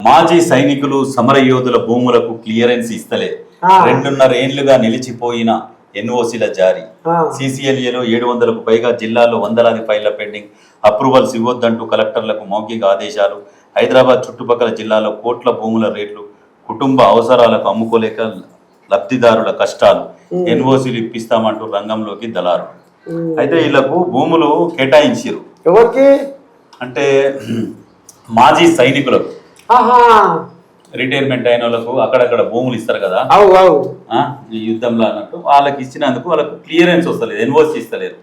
మాజీ సైనికులు సమరయోధుల భూములకు క్లియరెన్స్ ఇస్తలే 2.5 ఏళ్లుగా నిలిచిపోయిన ఎన్ఓసీల జారీ. సిసిఎల్ఏలో 700కు పైగా జిల్లాల్లో వందలాది ఫైళ్ల పెండింగ్. అప్రూవల్స్ ఇవ్వొద్దంటూ కలెక్టర్లకు మౌఖిక ఆదేశాలు. హైదరాబాద్ చుట్టుపక్కల జిల్లాలో కోట్ల భూముల రేట్లు. కుటుంబ అవసరాలకు అమ్ముకోలేక లబ్ధిదారుల కష్టాలు. ఎన్ఓసీలు ఇప్పిస్తామంటూ రంగంలోకి దళారు. అయితే వీళ్లకు భూములు కేటాయించారు. ఎవరికి అంటే మాజీ సైనికులకు, రిటైర్మెంట్ అయిన వాళ్ళకు అక్కడక్కడ భూములు ఇస్తారు కదా, ఈ యుద్ధంలో అన్నట్టు వాళ్ళకి ఇచ్చినందుకు వాళ్ళకు క్లియరెన్స్ వస్తలేదు, ఎన్ఓసి ఇస్తలేరు.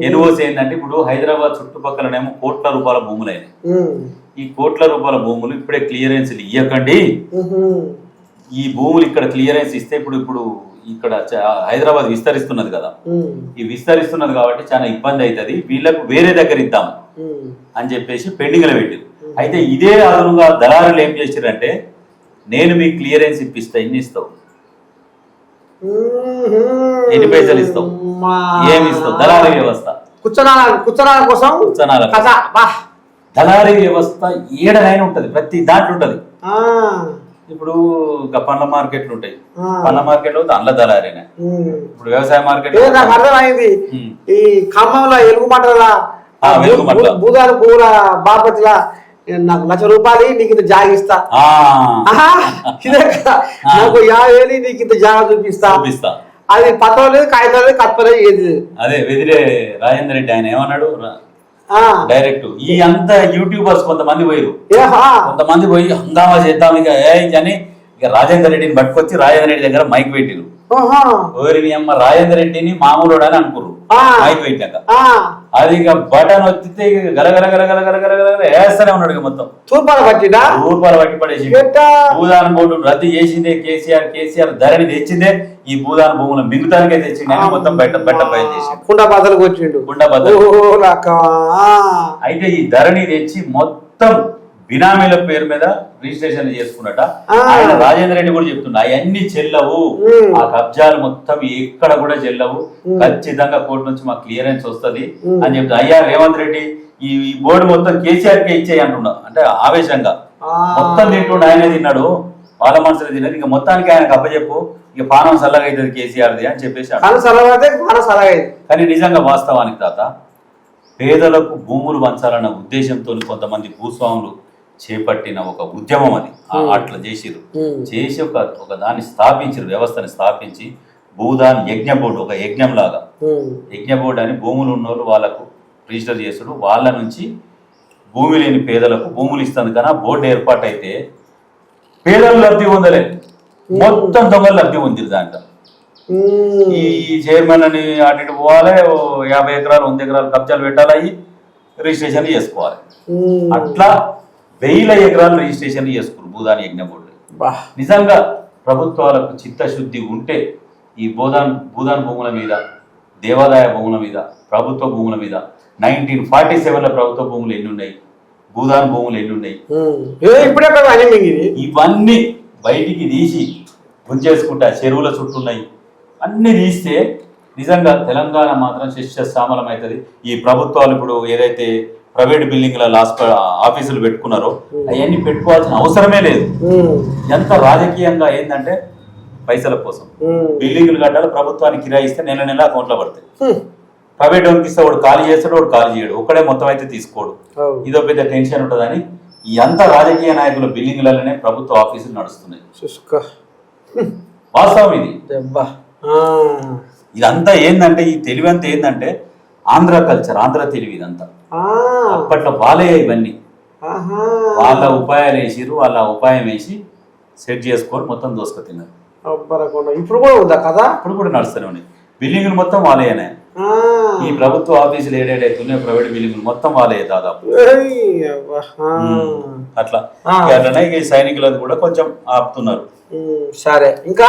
ఎన్ఓసి ఏంటంటే ఇప్పుడు హైదరాబాద్ చుట్టుపక్కలనేమో కోట్ల రూపాయల భూములు అయినాయి. ఈ కోట్ల రూపాయల భూములు ఇప్పుడే క్లియరెన్స్లు ఇవ్వకండి, ఈ భూములు ఇక్కడ క్లియరెన్స్ ఇస్తే ఇప్పుడు ఇక్కడ హైదరాబాద్ విస్తరిస్తున్నది కదా, ఈ విస్తరిస్తున్నది కాబట్టి చాలా ఇబ్బంది అవుతుంది, వీళ్ళకు వేరే దగ్గర ఇద్దాం అని చెప్పేసి పెండింగ్లో పెట్టారు. అయితే ఇదే అదనుగా దళారులు ఏం చేశారంటే, నేను మీకు క్లియరెన్స్ ఇప్పిస్తా, ఎన్ని ఇస్తావు, ఎన్ని పైసలు ఇస్తావు, ఏమి ఇస్తావు, దళారీ వ్యవస్థ. దళారీ వ్యవస్థ ఏడనైనా ఉంటది, ప్రతి దాంట్లో ఉంటది. ఇప్పుడు పండ్ల మార్కెట్లు ఉంటాయి, పండ్ల మార్కెట్ అందులో దళారీనే. ఇప్పుడు వ్యవసాయ మార్కెట్ అర్థమైంది. ఈ ఖమ్మంలో ఎలుగుమట్ల భూదాలు పూల బాపట్ల నాకు 1,00,000 రూపాయలు నీకు ఇంత జాగిస్తా, నాకు 50,000 నీకు ఇంత జాగా చూపిస్తా. అది పత్రం లేదు, కాగితం లేదు, కత్పలేదు, ఏది. అదే వెదిరే రాజేందర్ రెడ్డి ఆయన ఏమన్నాడు డైరెక్ట్, ఈ అంత యూట్యూబర్స్ కొంతమంది పోయారు, కొంతమంది పోయి హంగామా చేద్దాం ఇక అని ఇక రాజేందర్ రెడ్డిని పట్టుకొచ్చి రాజేందర్ రెడ్డి దగ్గర మైక్ పెట్టిరు. ఓరి అమ్మ రాజేందర్ రెడ్డిని మామూలు అని అనుకురు. మైక్ పెట్టాక అది ఇక బటన్ వచ్చితే గలగల గలగల గలగల వేస్తూనే ఉన్నాడు. మొత్తం తూర్పాల పట్టి పడేసి భూదాన బోర్డు రద్దు చేసిందే కేసీఆర్ ధరని తెచ్చిందే ఈ భూదాన భూములను మిగతానికే తెచ్చిండే మొత్తం బెట్ట పైన చేసి కుండబద్దలకు వచ్చిండు. అయితే ఈ ధరని తెచ్చి మొత్తం బినామీల పేరు మీద రిజిస్ట్రేషన్ చేసుకున్నట. ఆయన రాజేంద్ర రెడ్డి కూడా చెప్తున్నా అవన్నీ చెల్లవు, ఆ కబ్జాలు మొత్తం ఎక్కడ కూడా చెల్లవు, ఖచ్చితంగా కోర్టు నుంచి మాకు క్లియరెన్స్ వస్తుంది అని చెప్తా. అయ్యా రేవంత్ రెడ్డి ఈ బోర్డు మొత్తం కేసీఆర్ కే ఇచ్చేయి అంటున్నా, అంటే ఆవేశంగా మొత్తం తింటుండే, ఆయనే తిన్నాడు, వాళ్ళ మనసులో తిన్నది, ఇక మొత్తానికి ఆయనకు అప్పచెప్పు, ఇక పానం సల్లగా అవుతుంది కేసీఆర్ది అని చెప్పేసి. కానీ నిజంగా వాస్తవానికి తాత పేదలకు భూములు పంచాలన్న ఉద్దేశంతో కొంతమంది భూస్వాములు చేపట్టిన ఒక ఉద్యమం అది. అట్లా చేసిరు, చేసి ఒక దాన్ని స్థాపించారు, వ్యవస్థని స్థాపించి భూదాన్ యజ్ఞ బోర్డు, ఒక యజ్ఞం లాగా యజ్ఞ బోర్డు అని భూములు ఉన్నోళ్ళు వాళ్ళకు రిజిస్టర్ చేసుడు, వాళ్ళ నుంచి భూమి లేని పేదలకు భూములు ఇస్తుంది. కానీ ఆ బోర్డు ఏర్పాటు అయితే పేదలు లబ్ధి పొందలేదు, మొత్తం దొంగలు లబ్ధి పొందిరు. దాంట్లో ఈ చైర్మన్ అని అటు పోవాలి, 50 ఎకరాలు 100 ఎకరాలు కబ్జాలు పెట్టాలి, రిజిస్ట్రేషన్ చేసుకోవాలి. అట్లా 1000 ఎకరాలు రిజిస్ట్రేషన్ చేసుకున్నారు భూదాన్ యజ్ఞ బోర్డు. నిజంగా ప్రభుత్వాలకు చిత్తశుద్ధి ఉంటే ఈ భూదాన్ భూముల మీద, దేవాదాయ భూముల మీద, ప్రభుత్వ భూముల మీద 1947లో ప్రభుత్వ భూములు ఎన్ని ఉన్నాయి, భూదాన్ భూములు ఎన్ని ఉన్నాయి, ఇవన్నీ బయటికి తీసి గుంజేసుకుంటా చెరువుల చుట్టూ ఉన్నాయి అన్ని తీస్తే నిజంగా తెలంగాణ మాత్రం శిష్యశ్యామలం అవుతుంది. ఈ ప్రభుత్వాలు ఇప్పుడు ఏదైతే ప్రైవేట్ బిల్డింగ్ల ఆఫీసులు పెట్టుకున్నారో అవన్నీ పెట్టుకోవాల్సిన అవసరమే లేదు. ఎంత రాజకీయంగా ఏంటంటే పైసల కోసం బిల్డింగ్లు కట్టాలి, ప్రభుత్వానికి కిరాయిస్తే నెల నెల అకౌంట్లో పడతాయి. ప్రైవేట్ వాళ్ళకి ఇస్తే వాడు ఖాళీ చేస్తాడు, వాడు ఖాళీ చేయడు, ఒక్కడే మొత్తం అయితే తీసుకోడు, ఇదో పెద్ద టెన్షన్ ఉంటుందని ఈ అంత రాజకీయ నాయకుల బిల్డింగ్లలోనే ప్రభుత్వ ఆఫీసులు నడుస్తున్నాయి. వాస్తవం ఇది. ఇదంతా ఏంటంటే ఈ తెలివి అంతా ఏంటంటే ఆంధ్ర కల్చర్, ఆంధ్ర తెలివి ఇదంతా. అప్పట్లో వాళ్ళే ఇవన్నీ వాళ్ళ ఉపాయాలు వేసిరు, వాళ్ళ ఉపాయం వేసి సెట్ చేసుకొని మొత్తం దోసుకు తిన్నారు. ఇప్పుడు కూడా ఉందా కదా, ఇప్పుడు కూడా నడుస్తూనే ఉన్నాయి. బిల్డింగ్లు మొత్తం వాళ్ళేనే, ఈ ప్రభుత్వ ఆఫీసులు ఏడేడైతున్నాయో ప్రైవేట్ బిల్డింగ్లు మొత్తం వాళ్ళే దాదాపు. అట్లా అట్లనే ఈ సైనికులను కూడా కొంచెం ఆపుతున్నారు. సరే ఇంకా